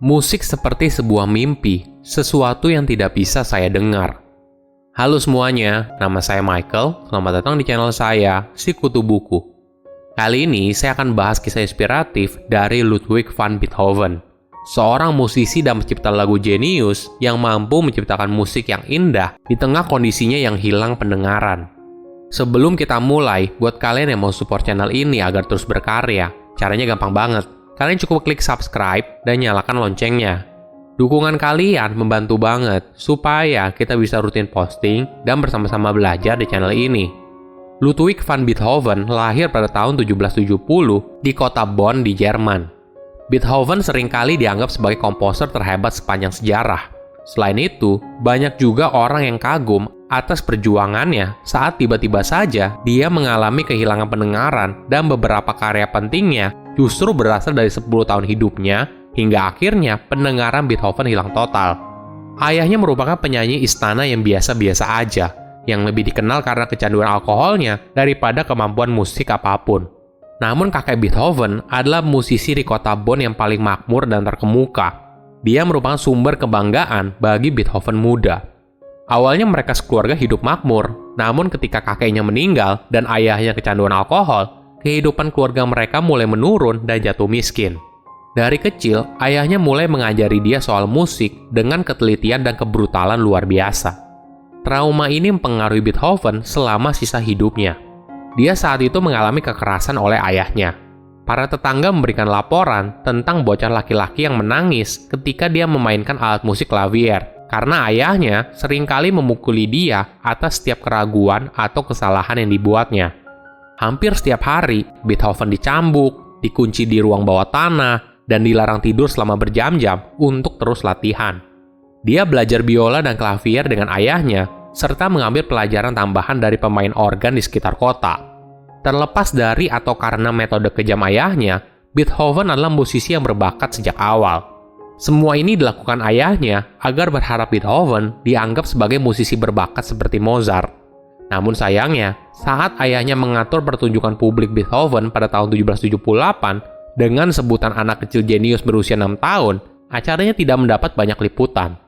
Musik seperti sebuah mimpi, sesuatu yang tidak bisa saya dengar. Halo semuanya, nama saya Michael. Selamat datang di channel saya, Si Kutu Buku. Kali ini saya akan bahas kisah inspiratif dari Ludwig van Beethoven, seorang musisi dan pencipta lagu jenius yang mampu menciptakan musik yang indah di tengah kondisinya yang hilang pendengaran. Sebelum kita mulai, buat kalian yang mau support channel ini agar terus berkarya, caranya gampang banget. Kalian cukup klik subscribe dan nyalakan loncengnya. Dukungan kalian membantu banget supaya kita bisa rutin posting dan bersama-sama belajar di channel ini. Ludwig van Beethoven lahir pada tahun 1770 di kota Bonn di Jerman. Beethoven seringkali dianggap sebagai komposer terhebat sepanjang sejarah. Selain itu, banyak juga orang yang kagum atas perjuangannya saat tiba-tiba saja dia mengalami kehilangan pendengaran dan beberapa karya pentingnya justru berasal dari 10 tahun hidupnya hingga akhirnya pendengaran Beethoven hilang total. Ayahnya merupakan penyanyi istana yang biasa-biasa aja, yang lebih dikenal karena kecanduan alkoholnya daripada kemampuan musik apapun. Namun kakek Beethoven adalah musisi di kota Bonn yang paling makmur dan terkemuka. Dia merupakan sumber kebanggaan bagi Beethoven muda. Awalnya mereka sekeluarga hidup makmur, namun ketika kakeknya meninggal dan ayahnya kecanduan alkohol, kehidupan keluarga mereka mulai menurun dan jatuh miskin. Dari kecil, ayahnya mulai mengajari dia soal musik dengan ketelitian dan kebrutalan luar biasa. Trauma ini mempengaruhi Beethoven selama sisa hidupnya. Dia saat itu mengalami kekerasan oleh ayahnya. Para tetangga memberikan laporan tentang bocah laki-laki yang menangis ketika dia memainkan alat musik klavier, karena ayahnya seringkali memukuli dia atas setiap keraguan atau kesalahan yang dibuatnya. Hampir setiap hari, Beethoven dicambuk, dikunci di ruang bawah tanah, dan dilarang tidur selama berjam-jam untuk terus latihan. Dia belajar biola dan klavier dengan ayahnya, serta mengambil pelajaran tambahan dari pemain organ di sekitar kota. Terlepas dari atau karena metode kejam ayahnya, Beethoven adalah musisi yang berbakat sejak awal. Semua ini dilakukan ayahnya agar berharap Beethoven dianggap sebagai musisi berbakat seperti Mozart. Namun sayangnya, saat ayahnya mengatur pertunjukan publik Beethoven pada tahun 1778 dengan sebutan anak kecil jenius berusia 6 tahun, acaranya tidak mendapat banyak liputan.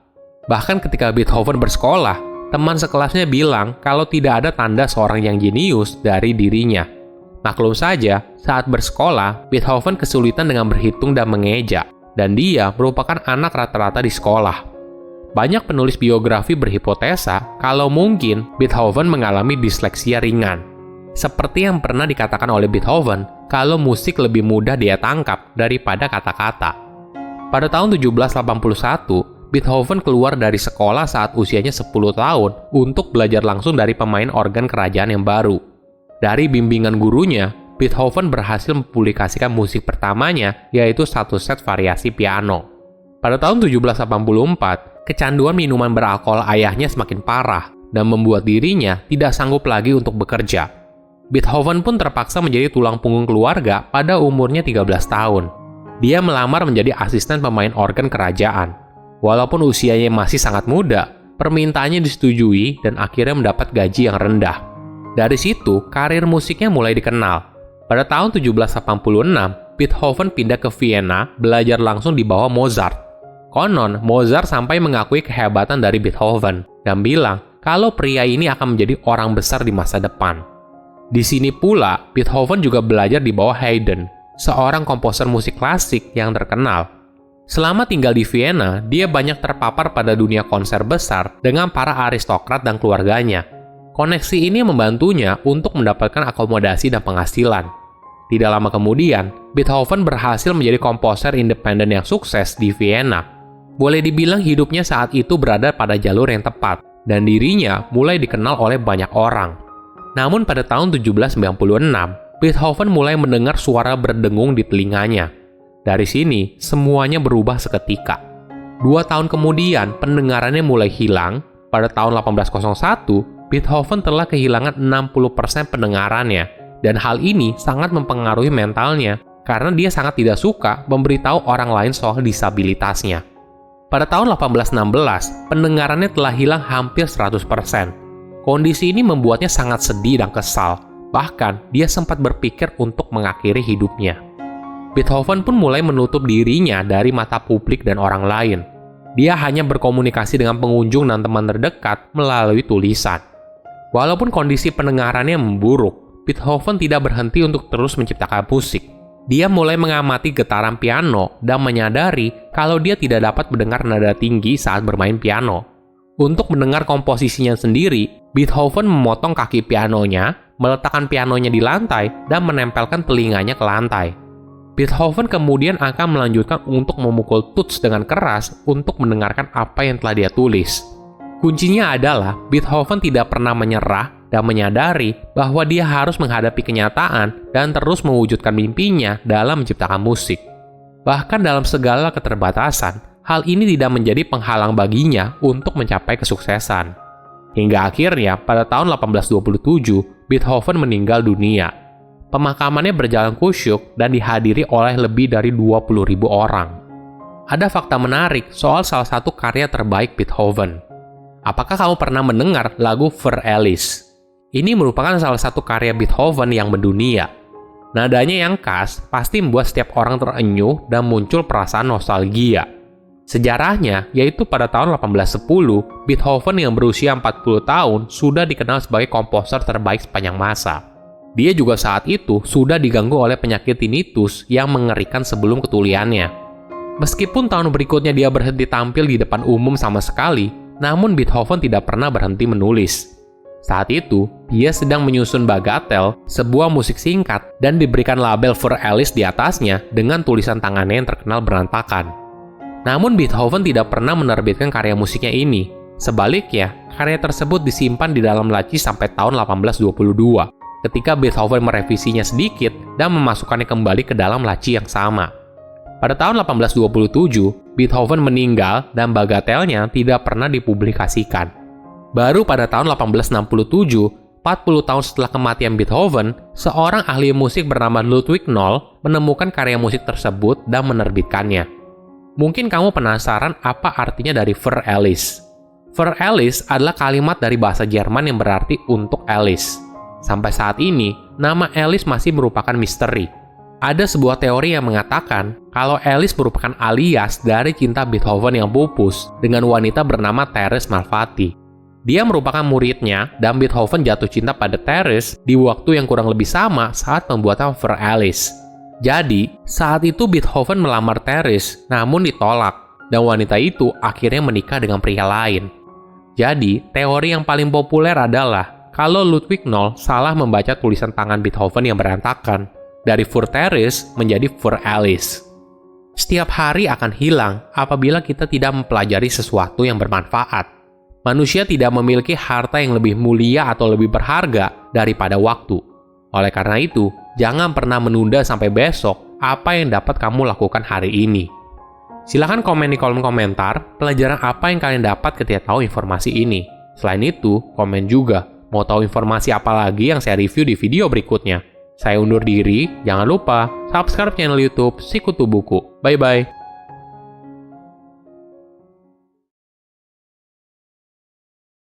Bahkan ketika Beethoven bersekolah, teman sekelasnya bilang kalau tidak ada tanda seorang yang jenius dari dirinya. Maklum saja, saat bersekolah, Beethoven kesulitan dengan berhitung dan mengeja, dan dia merupakan anak rata-rata di sekolah. Banyak penulis biografi berhipotesa kalau mungkin Beethoven mengalami disleksia ringan. Seperti yang pernah dikatakan oleh Beethoven, kalau musik lebih mudah dia tangkap daripada kata-kata. Pada tahun 1781, Beethoven keluar dari sekolah saat usianya 10 tahun untuk belajar langsung dari pemain organ kerajaan yang baru. Dari bimbingan gurunya, Beethoven berhasil mempublikasikan musik pertamanya, yaitu satu set variasi piano. Pada tahun 1784, kecanduan minuman beralkohol ayahnya semakin parah dan membuat dirinya tidak sanggup lagi untuk bekerja. Beethoven pun terpaksa menjadi tulang punggung keluarga pada umurnya 13 tahun. Dia melamar menjadi asisten pemain organ kerajaan. Walaupun usianya masih sangat muda, permintaannya disetujui dan akhirnya mendapat gaji yang rendah. Dari situ, karir musiknya mulai dikenal. Pada tahun 1786, Beethoven pindah ke Vienna belajar langsung di bawah Mozart. Konon, Mozart sampai mengakui kehebatan dari Beethoven dan bilang kalau pria ini akan menjadi orang besar di masa depan. Di sini pula, Beethoven juga belajar di bawah Haydn, seorang komposer musik klasik yang terkenal. Selama tinggal di Vienna, dia banyak terpapar pada dunia konser besar dengan para aristokrat dan keluarganya. Koneksi ini membantunya untuk mendapatkan akomodasi dan penghasilan. Tidak lama kemudian, Beethoven berhasil menjadi komposer independen yang sukses di Vienna. Boleh dibilang hidupnya saat itu berada pada jalur yang tepat, dan dirinya mulai dikenal oleh banyak orang. Namun pada tahun 1796, Beethoven mulai mendengar suara berdengung di telinganya. Dari sini, semuanya berubah seketika. 2 tahun kemudian, pendengarannya mulai hilang. Pada tahun 1801, Beethoven telah kehilangan 60% pendengarannya, dan hal ini sangat mempengaruhi mentalnya karena dia sangat tidak suka memberitahu orang lain soal disabilitasnya. Pada tahun 1816, pendengarannya telah hilang hampir 100%. Kondisi ini membuatnya sangat sedih dan kesal. Bahkan, dia sempat berpikir untuk mengakhiri hidupnya. Beethoven pun mulai menutup dirinya dari mata publik dan orang lain. Dia hanya berkomunikasi dengan pengunjung dan teman terdekat melalui tulisan. Walaupun kondisi pendengarannya memburuk, Beethoven tidak berhenti untuk terus menciptakan musik. Dia mulai mengamati getaran piano dan menyadari kalau dia tidak dapat mendengar nada tinggi saat bermain piano. Untuk mendengar komposisinya sendiri, Beethoven memotong kaki pianonya, meletakkan pianonya di lantai, dan menempelkan telinganya ke lantai. Beethoven kemudian akan melanjutkan untuk memukul tuts dengan keras untuk mendengarkan apa yang telah dia tulis. Kuncinya adalah Beethoven tidak pernah menyerah dan menyadari bahwa dia harus menghadapi kenyataan dan terus mewujudkan mimpinya dalam menciptakan musik. Bahkan dalam segala keterbatasan, hal ini tidak menjadi penghalang baginya untuk mencapai kesuksesan. Hingga akhirnya pada tahun 1827, Beethoven meninggal dunia. Pemakamannya berjalan khusyuk dan dihadiri oleh lebih dari 20.000 orang. Ada fakta menarik soal salah satu karya terbaik Beethoven. Apakah kamu pernah mendengar lagu Für Alice? Ini merupakan salah satu karya Beethoven yang mendunia. Nadanya yang khas pasti membuat setiap orang terenyuh dan muncul perasaan nostalgia. Sejarahnya yaitu pada tahun 1810, Beethoven yang berusia 40 tahun sudah dikenal sebagai komposer terbaik sepanjang masa. Dia juga saat itu sudah diganggu oleh penyakit tinnitus yang mengerikan sebelum ketuliannya. Meskipun tahun berikutnya dia berhenti tampil di depan umum sama sekali, namun Beethoven tidak pernah berhenti menulis. Saat itu, dia sedang menyusun Bagatelle, sebuah musik singkat, dan diberikan label Für Alice di atasnya dengan tulisan tangannya yang terkenal berantakan. Namun Beethoven tidak pernah menerbitkan karya musiknya ini. Sebaliknya, karya tersebut disimpan di dalam laci sampai tahun 1822, ketika Beethoven merevisinya sedikit dan memasukkannya kembali ke dalam laci yang sama. Pada tahun 1827, Beethoven meninggal dan Bagatelle-nya tidak pernah dipublikasikan. Baru pada tahun 1867, 40 tahun setelah kematian Beethoven, seorang ahli musik bernama Ludwig Noll menemukan karya musik tersebut dan menerbitkannya. Mungkin kamu penasaran apa artinya dari Für Alice. Für Alice adalah kalimat dari bahasa Jerman yang berarti untuk Alice. Sampai saat ini, nama Alice masih merupakan misteri. Ada sebuah teori yang mengatakan kalau Alice merupakan alias dari cinta Beethoven yang pupus dengan wanita bernama Therese Malfatti. Dia merupakan muridnya dan Beethoven jatuh cinta pada Therese di waktu yang kurang lebih sama saat pembuatan Für Alice. Jadi, saat itu Beethoven melamar Therese namun ditolak dan wanita itu akhirnya menikah dengan pria lain. Jadi, teori yang paling populer adalah kalau Ludwig Noll salah membaca tulisan tangan Beethoven yang berantakan, dari Für Therese menjadi Für Alice. Setiap hari akan hilang apabila kita tidak mempelajari sesuatu yang bermanfaat. Manusia tidak memiliki harta yang lebih mulia atau lebih berharga daripada waktu. Oleh karena itu, jangan pernah menunda sampai besok apa yang dapat kamu lakukan hari ini. Silahkan komen di kolom komentar pelajaran apa yang kalian dapat ketika tahu informasi ini. Selain itu, komen juga mau tahu informasi apa lagi yang saya review di video berikutnya. Saya undur diri, jangan lupa subscribe channel YouTube Sikutu Buku. Bye-bye.